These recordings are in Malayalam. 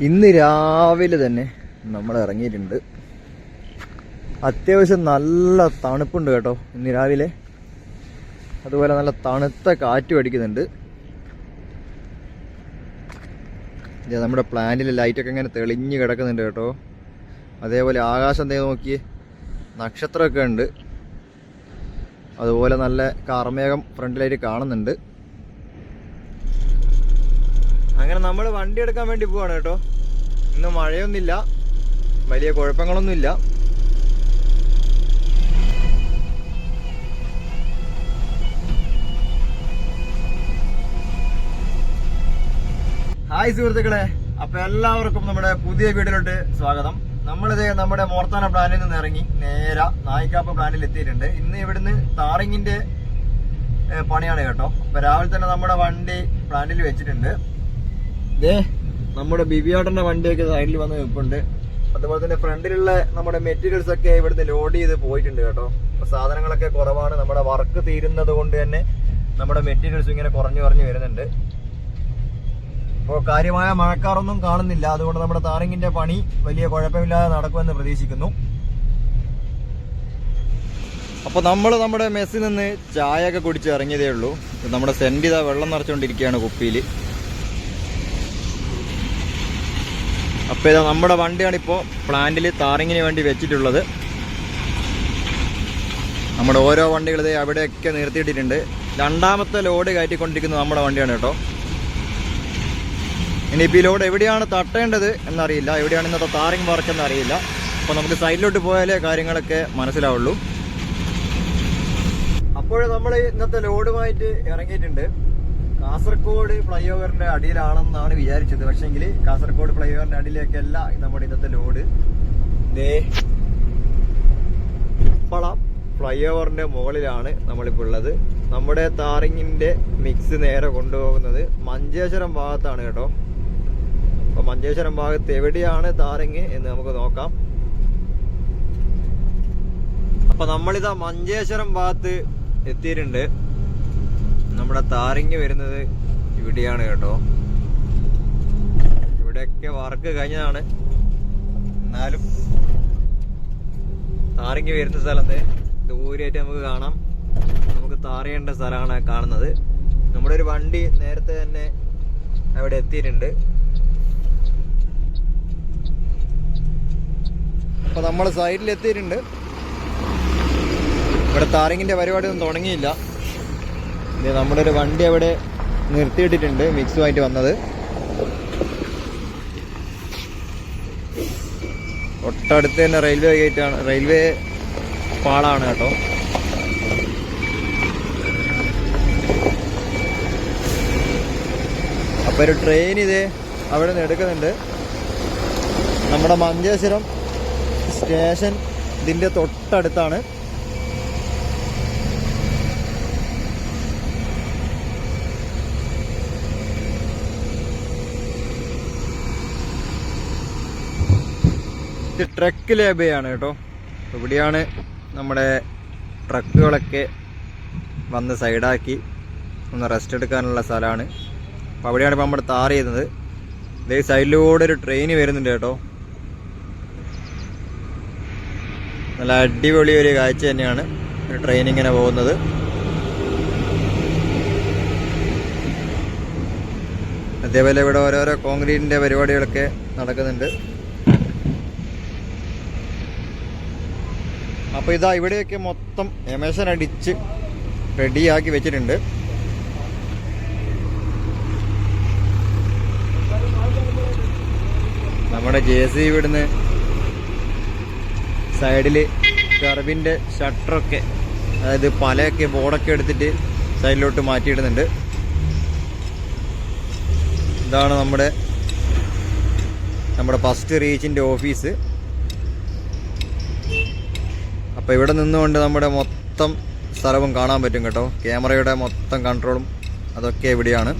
ഇന്ന് രാവിലെ തന്നെ നമ്മൾ ഇറങ്ങിയിട്ടുണ്ട്. അത്യാവശ്യം നല്ല തണുപ്പുണ്ട് കേട്ടോ ഇന്ന് രാവിലെ. അതുപോലെ നല്ല തണുത്ത കാറ്റും അടിക്കുന്നുണ്ട്. നമ്മുടെ പ്ലാന്റിലെ ലൈറ്റൊക്കെ ഇങ്ങനെ തെളിഞ്ഞ് കിടക്കുന്നുണ്ട് കേട്ടോ. അതേപോലെ ആകാശം എന്തേ നോക്കി, നക്ഷത്രമൊക്കെ ഉണ്ട്. അതുപോലെ നല്ല കാർമേഘം ഫ്രണ്ടിലായിട്ട് കാണുന്നുണ്ട്. അങ്ങനെ നമ്മൾ വണ്ടി എടുക്കാൻ വേണ്ടി പോവാണ് കേട്ടോ. ഇന്ന് മഴയൊന്നുമില്ല, വലിയ കുഴപ്പങ്ങളൊന്നുമില്ല. ഹായ് സുഹൃത്തുക്കളെ, അപ്പൊ എല്ലാവർക്കും നമ്മുടെ പുതിയ വീഡിയോയിലോട്ട് സ്വാഗതം. നമ്മളിത് നമ്മുടെ മോർത്താന പ്ലാനിൽ നിന്ന് ഇറങ്ങി നേരെ നായിക്കാപ്പ് പ്ലാനിൽ എത്തിയിട്ടുണ്ട്. ഇന്ന് ഇവിടുന്ന് താറിങ്ങിന്റെ പണിയാണ് കേട്ടോ. അപ്പൊ രാവിലെ തന്നെ നമ്മുടെ വണ്ടി പ്ലാന്റിൽ വെച്ചിട്ടുണ്ട്. നമ്മുടെ ബിബിയാട്ടന്റെ വണ്ടിയൊക്കെ സൈഡിൽ വന്ന് നിൽപ്പുണ്ട്. അതുപോലെ തന്നെ ഫ്രണ്ടിലുള്ള നമ്മുടെ മെറ്റീരിയൽസ് ഒക്കെ ഇവിടുന്ന് ലോഡ് ചെയ്ത് പോയിട്ടുണ്ട് കേട്ടോ. അപ്പൊ സാധനങ്ങളൊക്കെ കുറവാണ്. നമ്മുടെ വർക്ക് തീരുന്നത് കൊണ്ട് തന്നെ നമ്മുടെ മെറ്റീരിയൽസ് ഇങ്ങനെ കുറഞ്ഞു വരുന്നുണ്ട്. അപ്പോൾ കാര്യമായ മഴക്കാറൊന്നും കാണുന്നില്ല. അതുകൊണ്ട് നമ്മുടെ താറിങ്ങിന്റെ പണി വലിയ കുഴപ്പമില്ലാതെ നടക്കുമെന്ന് പ്രതീക്ഷിക്കുന്നു. അപ്പോൾ നമ്മൾ നമ്മുടെ മെസ്സിൽ നിന്ന് ചായ ഒക്കെ കുടിച്ച് ഇറങ്ങിയതേ ഉള്ളൂ. നമ്മുടെ സെന്റ് ഇതാ വെള്ളം നിറച്ചുകൊണ്ടിരിക്കുകയാണ് കുപ്പിയിൽ. അപ്പോൾ ഇതാ നമ്മുടെ വണ്ടിയാണ് ഇപ്പോൾ പ്ലാന്റിൽ താറിങ്ങിന് വേണ്ടി വെച്ചിട്ടുള്ളത്. നമ്മുടെ ഓരോ വണ്ടികൾ ഇതേ അവിടെയൊക്കെ നിർത്തിയിട്ടിട്ടുണ്ട്. രണ്ടാമത്തെ ലോഡ് കയറ്റിക്കൊണ്ടിരിക്കുന്നത് നമ്മുടെ വണ്ടിയാണ് കേട്ടോ. ഇനിയിപ്പോൾ ഈ ലോഡ് എവിടെയാണ് തട്ടേണ്ടത് എന്നറിയില്ല, എവിടെയാണ് ഇന്നത്തെ താറിങ് വർക്ക് എന്നറിയില്ല. അപ്പോൾ നമുക്ക് സൈഡിലോട്ട് പോയാലേ കാര്യങ്ങളൊക്കെ മനസ്സിലാവുള്ളൂ. അപ്പോൾ നമ്മൾ ഇന്നത്തെ ലോഡുമായിട്ട് ഇറങ്ങിയിട്ടുണ്ട്. കാസർഗോഡ് ഫ്ലൈ ഓവറിന്റെ അടിയിലാണെന്നാണ് വിചാരിച്ചത്. പക്ഷെങ്കിൽ കാസർഗോഡ് ഫ്ലൈ ഓവറിന്റെ അടിയിലേക്കല്ല നമ്മുടെ ഇന്നത്തെ ലോഡ്. ഉപ്പള ഫ്ലൈ ഓവറിന്റെ മുകളിലാണ് നമ്മളിപ്പോൾ ഉള്ളത്. നമ്മുടെ താറിങ്ങിന്റെ മിക്സ് നേരെ കൊണ്ടുപോകുന്നത് മഞ്ചേശ്വരം ഭാഗത്താണ് കേട്ടോ. അപ്പൊ മഞ്ചേശ്വരം ഭാഗത്ത് എവിടെയാണ് താറിങ് എന്ന് നമുക്ക് നോക്കാം. അപ്പൊ നമ്മളിതാ മഞ്ചേശ്വരം ഭാഗത്ത് എത്തിയിട്ടുണ്ട്. നമ്മുടെ താറിങ് വരുന്നത് ഇവിടെയാണ് കേട്ടോ. ഇവിടെയൊക്കെ വർക്ക് കഴിഞ്ഞതാണ്. എന്നാലും താറിങ് വരുന്ന സ്ഥലത്ത് ദൂരെയായിട്ട് നമുക്ക് കാണാം. നമുക്ക് താറിയേണ്ട സ്ഥലമാണ് കാണുന്നത്. നമ്മുടെ ഒരു വണ്ടി നേരത്തെ തന്നെ അവിടെ എത്തിയിട്ടുണ്ട്. അപ്പൊ നമ്മൾ സൈഡിൽ എത്തിയിട്ടുണ്ട്. ഇവിടെ താറിങ്ങിന്റെ പരിപാടി ഒന്നും തുടങ്ങിയില്ല. നമ്മുടെ ഒരു വണ്ടി അവിടെ നിർത്തിയിട്ടിട്ടുണ്ട് മിക്സുമായിട്ട് വന്നത്. തൊട്ടടുത്ത് തന്നെ റെയിൽവേ ഗേറ്റാണ്, റെയിൽവേ പാളാണ് കേട്ടോ. അപ്പൊ ഒരു ട്രെയിൻ ഇതേ അവിടെ നിന്ന് എടുക്കുന്നുണ്ട്. നമ്മുടെ മഞ്ചേശ്വരം സ്റ്റേഷൻ ഇതിന്റെ തൊട്ടടുത്താണ്. ഇത് ട്രക്ക് ലേബയാണ് കേട്ടോ. ഇവിടെയാണ് നമ്മുടെ ട്രക്കുകളൊക്കെ വന്ന് സൈഡാക്കി ഒന്ന് റെസ്റ്റ് എടുക്കാനുള്ള സ്ഥലമാണ്. അപ്പോൾ അവിടെയാണ് ഇപ്പോൾ നമ്മൾ താർ ചെയ്യുന്നത്. ഇതേ സൈഡിലൂടെ ഒരു ട്രെയിൻ വരുന്നുണ്ട് കേട്ടോ. നല്ല അടിപൊളി ഒരു കാഴ്ച തന്നെയാണ് ഒരു ട്രെയിൻ ഇങ്ങനെ പോകുന്നത്. അതേപോലെ ഇവിടെ ഓരോരോ കോൺക്രീറ്റിൻ്റെ പരിപാടികളൊക്കെ നടക്കുന്നുണ്ട്. അപ്പോൾ ഇതാ ഇവിടെയൊക്കെ മൊത്തം എമേഷൻ അടിച്ച് റെഡിയാക്കി വെച്ചിട്ടുണ്ട്. നമ്മുടെ JCB ഇവിടുന്ന് സൈഡിൽ കർവിൻ്റെ ഷട്ടറൊക്കെ, അതായത് പലയൊക്കെ ബോർഡൊക്കെ എടുത്തിട്ട് സൈഡിലോട്ട് മാറ്റിയിടുന്നുണ്ട്. ഇതാണ് നമ്മുടെ ഫസ്റ്റ് റീച്ചിൻ്റെ ഓഫീസ്. അപ്പോൾ ഇവിടെ നിന്നുകൊണ്ട് നമ്മുടെ മൊത്തം സ്ഥലവും കാണാൻ പറ്റും കേട്ടോ. ക്യാമറയുടെ മൊത്തം കൺട്രോളും അതൊക്കെ ഇവിടെയാണ്.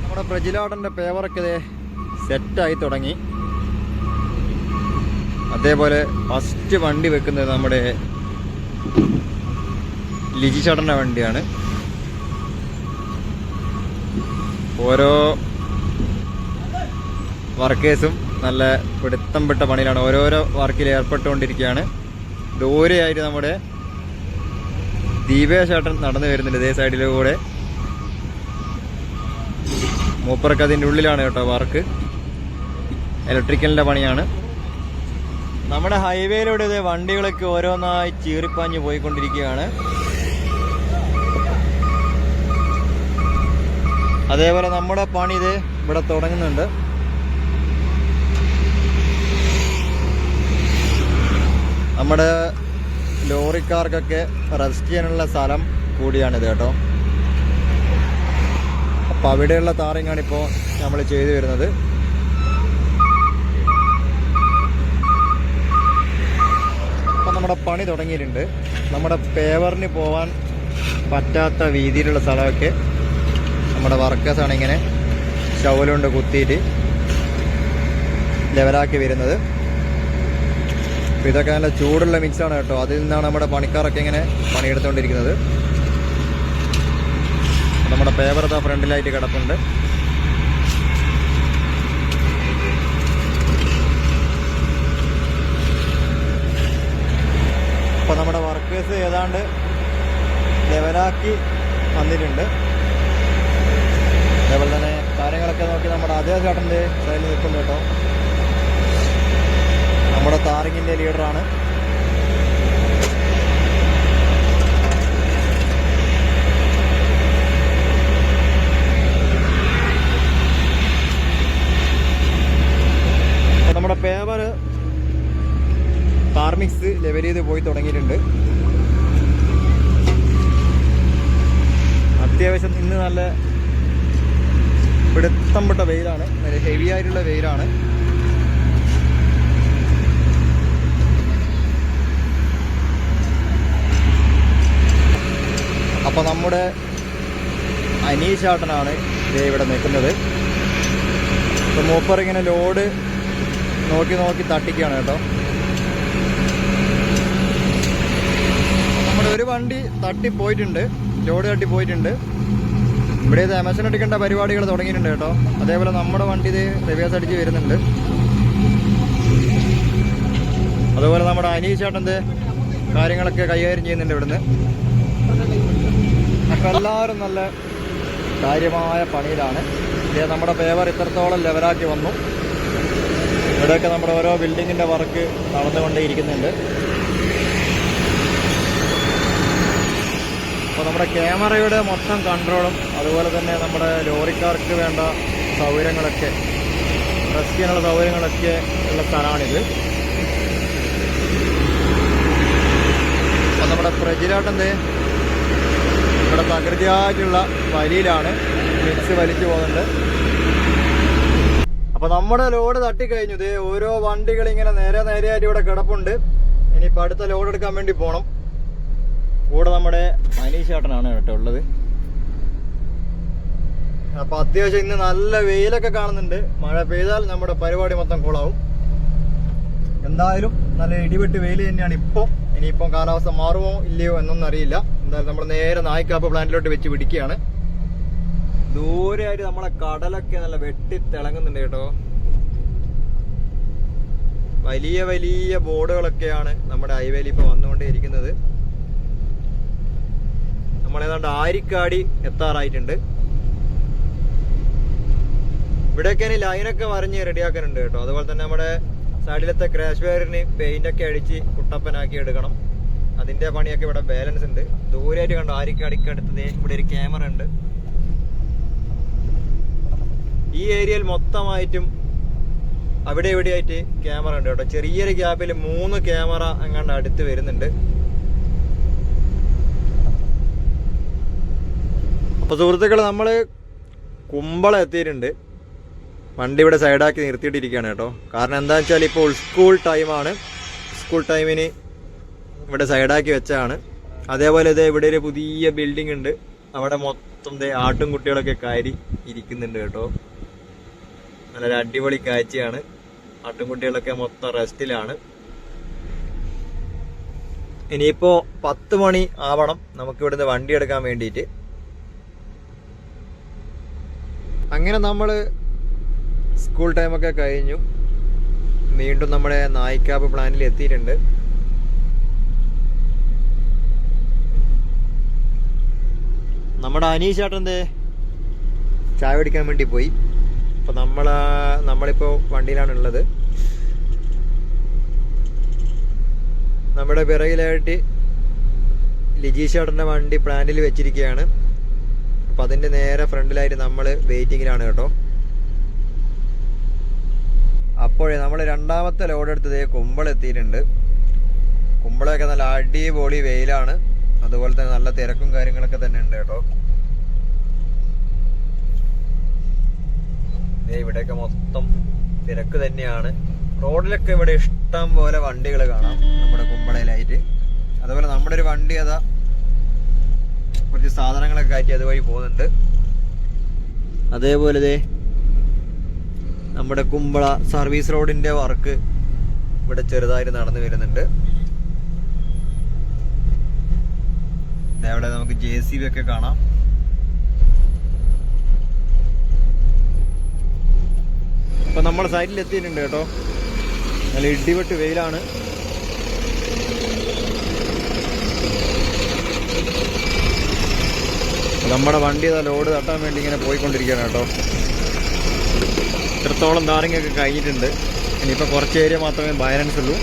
നമ്മുടെ പ്രജിലാടൻ്റെ പേപ്പറൊക്കെ സെറ്റായി തുടങ്ങി. അതേപോലെ ഫസ്റ്റ് വണ്ടി വെക്കുന്നത് നമ്മുടെ ലിജി ചേട്ടൻ്റെ വണ്ടിയാണ്. ഓരോ വർക്കേഴ്സും നല്ല പിടുത്തം പെട്ട പണിയിലാണ്, ഓരോരോ വർക്കിൽ ഏർപ്പെട്ടുകൊണ്ടിരിക്കുകയാണ്. ദൂരെയായിട്ട് നമ്മുടെ ദീപേശേട്ടൻ നടന്നു വരുന്നുണ്ട് ഇതേ സൈഡിലൂടെ. മൂപ്പർക്ക് അതിൻ്റെ ഉള്ളിലാണ് കേട്ടോ വർക്ക്, ഇലക്ട്രിക്കലിൻ്റെ പണിയാണ്. നമ്മുടെ ഹൈവേയിലൂടെ ഇതേ വണ്ടികളൊക്കെ ഓരോന്നായി ചീറിപ്പാഞ്ഞ് പോയിക്കൊണ്ടിരിക്കുകയാണ്. അതേപോലെ നമ്മുടെ പണി ഇത് ഇവിടെ തുടങ്ങുന്നുണ്ട്. നമ്മുടെ ലോറിക്കാർക്കൊക്കെ റെസ്റ്റ് ചെയ്യാനുള്ള സ്ഥലം കൂടിയാണിത് കേട്ടോ. അപ്പം അവിടെയുള്ള ടാറിങ്ങാണ് ഇപ്പോൾ നമ്മൾ ചെയ്തു വരുന്നത്. അപ്പം നമ്മുടെ പണി തുടങ്ങിയിട്ടുണ്ട്. നമ്മുടെ പേവറിന് പോവാൻ പറ്റാത്ത വീതിയിലുള്ള സ്ഥലമൊക്കെ നമ്മുടെ വർക്കേഴ്സാണ് ഇങ്ങനെ ഷവലുകൊണ്ട് കുത്തിയിട്ട് ലെവലാക്കി വരുന്നത്. അപ്പോൾ ഇതൊക്കെ നല്ല ചൂടുള്ള മിക്സാണ് കേട്ടോ. അതിൽ നിന്നാണ് നമ്മുടെ പണിക്കാരൊക്കെ ഇങ്ങനെ പണിയെടുത്തുകൊണ്ടിരിക്കുന്നത്. നമ്മുടെ പേപ്പർ ആ ഫ്രണ്ടിലായിട്ട് കിടപ്പുണ്ട്. അപ്പോൾ നമ്മുടെ വർക്കേഴ്സ് ഏതാണ്ട് ലെവലാക്കി വന്നിട്ടുണ്ട്. അതേപോലെ തന്നെ കാര്യങ്ങളൊക്കെ നോക്കി നമ്മുടെ അതേ ചേട്ടൻ്റെ സൈഡിൽ നിൽക്കുന്നു കേട്ടോ. നമ്മുടെ താറിങ്ങിൻ്റെ ലീഡറാണ്. അപ്പോൾ നമ്മുടെ പേപ്പർ ടാർ മിക്സ് ലെവൽ ചെയ്ത് പോയി തുടങ്ങിയിട്ടുണ്ട്. അത്യാവശ്യം ഇന്ന് നല്ല പിടുത്തം പെട്ട വെയിലാണ്, നല്ല ഹെവി ആയിട്ടുള്ള വെയിലാണ്. അപ്പോൾ നമ്മുടെ അനീഷാട്ടനാണ് ഇവിടെ നിൽക്കുന്നത്. അപ്പോൾ മൂപ്പർ ഇങ്ങനെ ലോഡ് നോക്കി നോക്കി തട്ടിക്കുകയാണ് കേട്ടോ. നമ്മുടെ ഒരു വണ്ടി തട്ടിപ്പോയിട്ടുണ്ട്, ലോഡ് തട്ടിപ്പോയിട്ടുണ്ട്. ഇവിടെ ഇത് എമഷൻ അടിക്കേണ്ട പരിപാടികൾ തുടങ്ങിയിട്ടുണ്ട് കേട്ടോ. അതേപോലെ നമ്മുടെ വണ്ടി ഇത് റിവേഴ്സ് അടിച്ച് വരുന്നുണ്ട്. അതുപോലെ നമ്മുടെ അനീഷേട്ടൻ്റെ കാര്യങ്ങളൊക്കെ കൈകാര്യം ചെയ്യുന്നുണ്ട് ഇവിടുന്ന്. അപ്പോൾ എല്ലാവരും നല്ല കാര്യമായ പണിയിലാണ്. ഇത് നമ്മുടെ പേപ്പർ ഇത്രത്തോളം ലെവലാക്കി വന്നു. ഇവിടെയൊക്കെ നമ്മുടെ ഓരോ ബിൽഡിങ്ങിൻ്റെ വർക്ക് നടന്നുകൊണ്ടേ ഇരിക്കുന്നുണ്ട്. അപ്പോൾ നമ്മുടെ ക്യാമറയുടെ മൊത്തം കൺട്രോളും അതുപോലെ തന്നെ നമ്മുടെ ലോറിക്കാർക്ക് വേണ്ട സൗകര്യങ്ങളൊക്കെ, റെസ്റ്റ് ചെയ്യാനുള്ള സൗകര്യങ്ങളൊക്കെ ഉള്ള സ്ഥലമാണിത്. അപ്പോൾ നമ്മുടെ പ്രജിലാട്ടൻ്റെ ഇവിടെ തകൃതിയായിട്ടുള്ള വലിയിലാണ്, മിക്സ് വലിച്ചു പോകുന്നുണ്ട്. അപ്പോൾ നമ്മുടെ ലോഡ് തട്ടിക്കഴിഞ്ഞു. ഇത് ഓരോ വണ്ടികൾ ഇങ്ങനെ നേരെയായിട്ട് ഇവിടെ കിടപ്പുണ്ട്. ഇനിയിപ്പോൾ അടുത്ത ലോഡ് എടുക്കാൻ വേണ്ടി പോകണം. കൂടെ നമ്മുടെ അനീഷേട്ടനാണ് കേട്ടോ ഉള്ളത്. അപ്പൊ അത്യാവശ്യം ഇന്ന് നല്ല വെയിലൊക്കെ കാണുന്നുണ്ട്. മഴ പെയ്താൽ നമ്മുടെ പരിപാടി മൊത്തം കൂളാവും. എന്തായാലും നല്ല ഇടിവെട്ട് വെയിൽ തന്നെയാണ് ഇപ്പോൾ. ഇനിയിപ്പം കാലാവസ്ഥ മാറുമോ ഇല്ലയോ എന്നൊന്നും അറിയില്ല. എന്തായാലും നമ്മൾ നേരെ നായിക്കാപ്പ് പ്ലാന്റിലോട്ട് വെച്ച് പിടിക്കുകയാണ്. ദൂരെയായിട്ട് നമ്മളെ കടലൊക്കെ നല്ല വെട്ടി തിളങ്ങുന്നുണ്ട് കേട്ടോ. വലിയ വലിയ ബോർഡുകളൊക്കെയാണ് നമ്മുടെ ഹൈവേയിൽ ഇപ്പോൾ വന്നുകൊണ്ടേ ഇരിക്കുന്നത്. നമ്മളേതാണ്ട് ആരിക്കാടി എത്താറായിട്ടുണ്ട്. ഇവിടെയൊക്കെ ഇനി ലൈനൊക്കെ വരഞ്ഞ് റെഡിയാക്കാനുണ്ട് കേട്ടോ. അതുപോലെ തന്നെ നമ്മുടെ സൈഡിലത്തെ ക്രാഷ് വെയറിന് പെയിന്റൊക്കെ അടിച്ച് കുട്ടപ്പനാക്കി എടുക്കണം. അതിന്റെ പണിയൊക്കെ ഇവിടെ ബാലൻസ് ഉണ്ട്. ദൂരെയായിട്ട് കണ്ടോ ആരിക്കാടിക്ക് അടുത്തത് ഇവിടെ ഒരു ക്യാമറ ഉണ്ട്. ഈ ഏരിയയിൽ മൊത്തമായിട്ടും അവിടെ എവിടെയായിട്ട് ക്യാമറ ഉണ്ട് കേട്ടോ. ചെറിയൊരു ഗ്യാപ്പിൽ 3 ക്യാമറ അങ്ങാണ്ട് അടുത്ത് വരുന്നുണ്ട്. അപ്പോൾ സുഹൃത്തുക്കൾ, നമ്മൾ കുമ്പളം എത്തിയിട്ടുണ്ട്. വണ്ടി ഇവിടെ സൈഡാക്കി നിർത്തിയിട്ടിരിക്കുകയാണ് കേട്ടോ. കാരണം എന്താ വെച്ചാൽ ഇപ്പോൾ സ്കൂൾ ടൈമാണ്. സ്കൂൾ ടൈമിന് ഇവിടെ സൈഡാക്കി വെച്ചാണ്. അതേപോലെ ഇതേ ഇവിടെ ഒരു പുതിയ ബിൽഡിംഗ് ഉണ്ട്. അവിടെ മൊത്തം ആട്ടും കുട്ടികളൊക്കെ കയറി ഇരിക്കുന്നുണ്ട് കേട്ടോ. നല്ലൊരു അടിപൊളി കാഴ്ചയാണ്. ആട്ടുംകുട്ടികളൊക്കെ മൊത്തം റെസ്റ്റിലാണ്. ഇനിയിപ്പോൾ 10 മണി ആവണം നമുക്ക് ഇവിടുന്ന് വണ്ടി എടുക്കാൻ വേണ്ടിയിട്ട്. അങ്ങനെ നമ്മൾ സ്കൂൾ ടൈമൊക്കെ കഴിഞ്ഞു. വീണ്ടും നമ്മുടെ നായിക്കാപ്പ് പ്ലാന്റിൽ എത്തിയിട്ടുണ്ട്. നമ്മുടെ അനീഷ് ചേട്ടൻ്റെ ചായ പിടിക്കാൻ വേണ്ടി പോയി. അപ്പോൾ നമ്മളിപ്പോൾ വണ്ടിയിലാണുള്ളത്. നമ്മുടെ പിറകിലായിട്ട് ലിജീഷ് ചേട്ടൻ്റെ വണ്ടി പ്ലാന്റിൽ വെച്ചിരിക്കുകയാണ്. അപ്പം അതിൻ്റെ നേരെ ഫ്രണ്ടിലായിട്ട് നമ്മൾ വെയിറ്റിങ്ങിലാണ് കേട്ടോ. അപ്പോഴേ നമ്മൾ രണ്ടാമത്തെ ലോഡ് എടുത്തത് കുമ്പളം എത്തിയിട്ടുണ്ട്. കുമ്പളമൊക്കെ നല്ല അടിപൊളി വെയിലാണ്, അതുപോലെ തന്നെ നല്ല തിരക്കും കാര്യങ്ങളൊക്കെ തന്നെ ഉണ്ട് കേട്ടോ. ഇവിടെയൊക്കെ മൊത്തം തിരക്ക് തന്നെയാണ്. റോഡിലൊക്കെ ഇവിടെ ഇഷ്ടം പോലെ വണ്ടികൾ കാണാം നമ്മുടെ കുമ്പളയിലായിട്ട്. അതുപോലെ നമ്മുടെ ഒരു വണ്ടി അതാ കുറച്ച് സാധനങ്ങളൊക്കെ കയറ്റി അതുവഴി പോകുന്നുണ്ട്. അതേപോലെ നമ്മുടെ കുമ്പള സർവീസ് റോഡിന്റെ വർക്ക് ഇവിടെ ചെറുതായിട്ട് നടന്നു വരുന്നുണ്ട്. ഇവിടെ നമുക്ക് JCB ഒക്കെ കാണാം. ഇപ്പൊ നമ്മുടെ സൈഡിൽ എത്തിയിട്ടുണ്ട് കേട്ടോ. നല്ല ഇടിവെട്ട് വെയിലാണ്. നമ്മുടെ വണ്ടി ലോഡ് തട്ടാൻ വേണ്ടി ഇങ്ങനെ പോയിക്കൊണ്ടിരിക്കുകയാണ് കേട്ടോ. ഇത്രത്തോളം ടാറിങ്ങൊക്കെ കഴിഞ്ഞിട്ടുണ്ട്. ഇനിയിപ്പോൾ കുറച്ച് ഏരിയ മാത്രമേ ബാലൻസ് ഉള്ളൂ.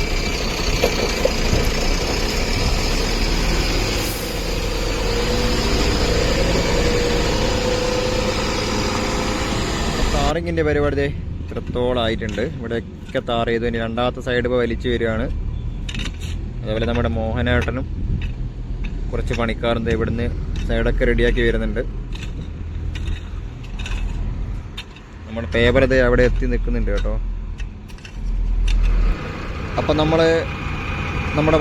ടാറിങ്ങിൻ്റെ പരിപാടി ഇത്രത്തോളം ആയിട്ടുണ്ട്. ഇവിടെയൊക്കെ താർ ചെയ്തു. ഇനി രണ്ടാമത്തെ സൈഡ് ഇപ്പോൾ വലിച്ചു വരികയാണ്. അതുപോലെ നമ്മുടെ മോഹനേട്ടനും കുറച്ച് പണിക്കാരും ഇവിടുന്ന് സൈഡൊക്കെ റെഡിയാക്കി വരുന്നുണ്ട്. നമ്മുടെ പേപ്പർ അവിടെ എത്തി നിൽക്കുന്നുണ്ട് കേട്ടോ. അപ്പം നമ്മുടെ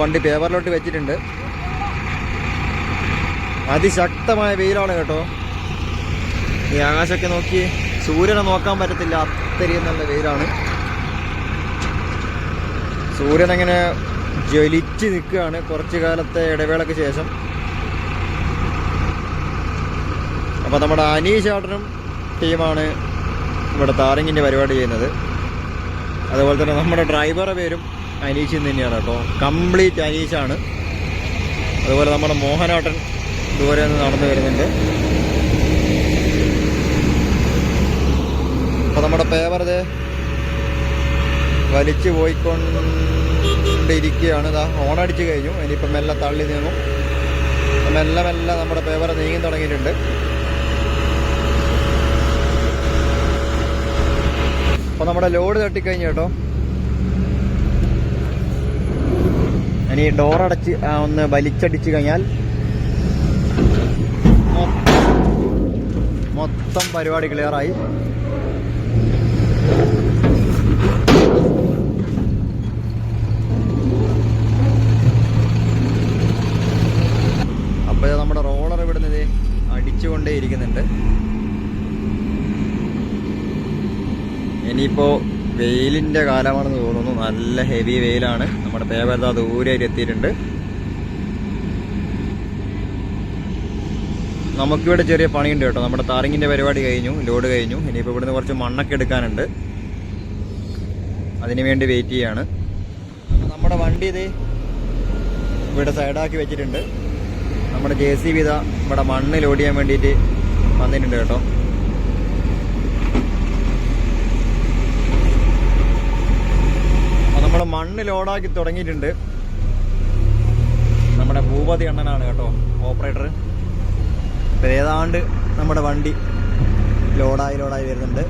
വണ്ടി പേപ്പറിലോട്ട് വെച്ചിട്ടുണ്ട്. അതിശക്തമായ വെയിലാണ് കേട്ടോ. ഈ ആകാശമൊക്കെ നോക്കി സൂര്യനെ നോക്കാൻ പറ്റത്തില്ല, അത്രയും നല്ല വെയിലാണ്. സൂര്യൻ അങ്ങനെ ജ്വലിച്ച് നിൽക്കുകയാണ് കുറച്ച് കാലത്തെ ഇടവേളയ്ക്ക് ശേഷം. അപ്പോൾ നമ്മുടെ അനീഷ് ചേട്ടനും ടീമാണ് ഇവിടെ താറിങ്ങിൻ്റെ പരിപാടി ചെയ്യുന്നത്. അതുപോലെ തന്നെ നമ്മുടെ ഡ്രൈവറുടെ പേരും അനീഷിൽ തന്നെയാണ് കേട്ടോ. കംപ്ലീറ്റ് അനീഷാണ്. അതുപോലെ നമ്മുടെ മോഹനേട്ടൻ ദൂരെ നിന്ന് നടന്നു വരുന്നുണ്ട്. അപ്പോൾ നമ്മുടെ പേപ്പർ വലിച്ചു പോയിക്കൊണ്ടിരിക്കുകയാണ്. ഇതാ ഹോണടിച്ച് കഴിഞ്ഞു. ഇനിയിപ്പം മെല്ലെ തള്ളി നീങ്ങും. മെല്ലെ നമ്മുടെ പേപ്പർ നീങ്ങി തുടങ്ങിയിട്ടുണ്ട്. അപ്പോൾ നമ്മുടെ ലോഡ് തട്ടിക്കഴിഞ്ഞു കേട്ടോ. ഇനി ഡോറടച്ച് ഒന്ന് വലിച്ചടിച്ച് കഴിഞ്ഞാൽ മൊത്തം പരിപാടി ക്ലിയറായി. അപ്പോൾ നമ്മുടെ റോളർ ഇവിടുന്ന് അടിച്ചുകൊണ്ടേ ഇരിക്കുന്നുണ്ട്. ഇനിയിപ്പോൾ വെയിലിൻ്റെ കാലമാണെന്ന് തോന്നുന്നു. നല്ല ഹെവി വെയിലാണ്. നമ്മുടെ പേപ്പർ ദൂരെയായിട്ട് എത്തിയിട്ടുണ്ട്. നമുക്കിവിടെ ചെറിയ പണിയുണ്ട് കേട്ടോ. നമ്മുടെ താറിങ്ങിൻ്റെ പരിപാടി കഴിഞ്ഞു, ലോഡ് കഴിഞ്ഞു. ഇനിയിപ്പോൾ ഇവിടുന്ന് കുറച്ച് മണ്ണൊക്കെ എടുക്കാനുണ്ട്. അതിനു വേണ്ടി വെയിറ്റ് ചെയ്യാണ്. നമ്മുടെ വണ്ടി ഇവിടെ സൈഡാക്കി വെച്ചിട്ടുണ്ട്. നമ്മുടെ JCB ഇവിടെ മണ്ണ് ലോഡ് ചെയ്യാൻ വേണ്ടിയിട്ട് വന്നിട്ടുണ്ട് കേട്ടോ. അപ്പോൾ നമ്മൾ മണ്ണ് ലോഡാക്കി തുടങ്ങിയിട്ടുണ്ട്. നമ്മുടെ ഭൂപതി അണ്ണനാണ് കേട്ടോ ഓപ്പറേറ്റർ. ഇപ്പോൾ ഏതാണ്ട് നമ്മുടെ വണ്ടി ലോഡായി വരുന്നുണ്ട്.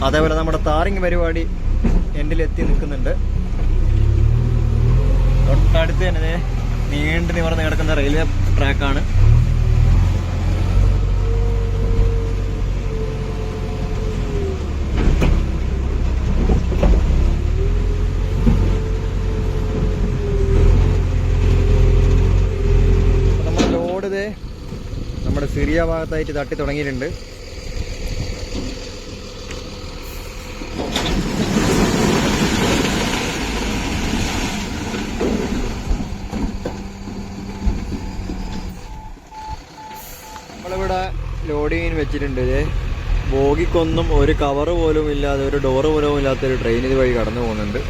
അതേപോലെ നമ്മുടെ താറിങ് പരിപാടി എൻഡിലെത്തി നിൽക്കുന്നുണ്ട്. തൊട്ടടുത്ത് തന്നെ നീണ്ടു നിവർന്ന് കിടക്കുന്ന റെയിൽവേ ട്രാക്കാണ്. നമ്മുടെ ലോഡ് നമ്മുടെ സിറിയ ഭാഗത്തായിട്ട് തട്ടി തുടങ്ങിയിട്ടുണ്ട്. നമ്മളിവിടെ ലോഡിങ്ങിന് വെച്ചിട്ടുണ്ട്. ഇതേ ബോഗിക്കൊന്നും ഒരു കവറ് പോലും ഇല്ലാതെ, ഒരു ഡോറ് പോലും ഇല്ലാത്തൊരു ട്രെയിൻ ഇത് വഴി കടന്നു പോകുന്നുണ്ട്.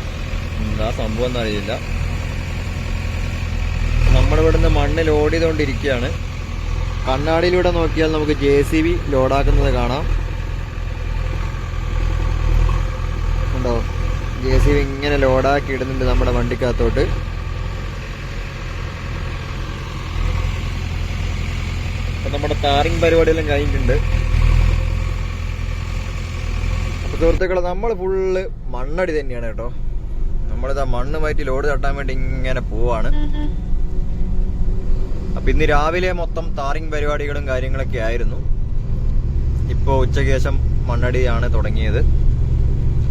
എന്താ സംഭവം എന്നറിയില്ല. നമ്മുടെ ഇവിടുന്ന് മണ്ണ് ലോഡ് ചെയ്തുകൊണ്ടിരിക്കുകയാണ്. കണ്ണാടിയിലൂടെ നോക്കിയാൽ നമുക്ക് JCB ലോഡാക്കുന്നത് കാണാം. ഉണ്ടോ? JCB ഇങ്ങനെ ലോഡാക്കി ഇടുന്നുണ്ട് നമ്മുടെ വണ്ടിക്കകത്തോട്ട്. അപ്പം നമ്മുടെ ടാറിങ് പരിപാടിയെല്ലാം കഴിഞ്ഞിട്ടുണ്ട്. അപ്പോൾ സുഹൃത്തുക്കളെ, നമ്മൾ ഫുള്ള് മണ്ണടി തന്നെയാണ് കേട്ടോ. നമ്മളിതാ മണ്ണ് മാറ്റി ലോഡ് തട്ടാൻ വേണ്ടി ഇങ്ങനെ പോവാണ്. അപ്പം ഇന്ന് രാവിലെ മൊത്തം ടാറിങ് പരിപാടികളും കാര്യങ്ങളൊക്കെ ആയിരുന്നു. ഇപ്പോൾ ഉച്ചയ്ക്ക് ശേഷം മണ്ണടിയാണ് തുടങ്ങിയത്.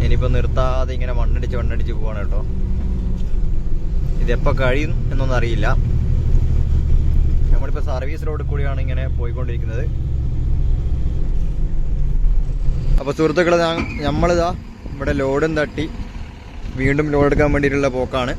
ഇനിയിപ്പോൾ നിർത്താതെ ഇങ്ങനെ മണ്ണടിച്ച് പോവാണ് കേട്ടോ. ഇതെപ്പോൾ കഴിയും എന്നൊന്നും അറിയില്ല. നമ്മളിപ്പോൾ സർവീസ് റോഡിൽ കൂടിയാണ് ഇങ്ങനെ പോയിക്കൊണ്ടിരിക്കുന്നത്. അപ്പോൾ സുഹൃത്തുക്കളെ, നമ്മളിതാ ഇവിടെ ലോഡും തട്ടി വീണ്ടും ലോഡ് എടുക്കാൻ വേണ്ടിയിട്ടുള്ള പോക്കാണ്.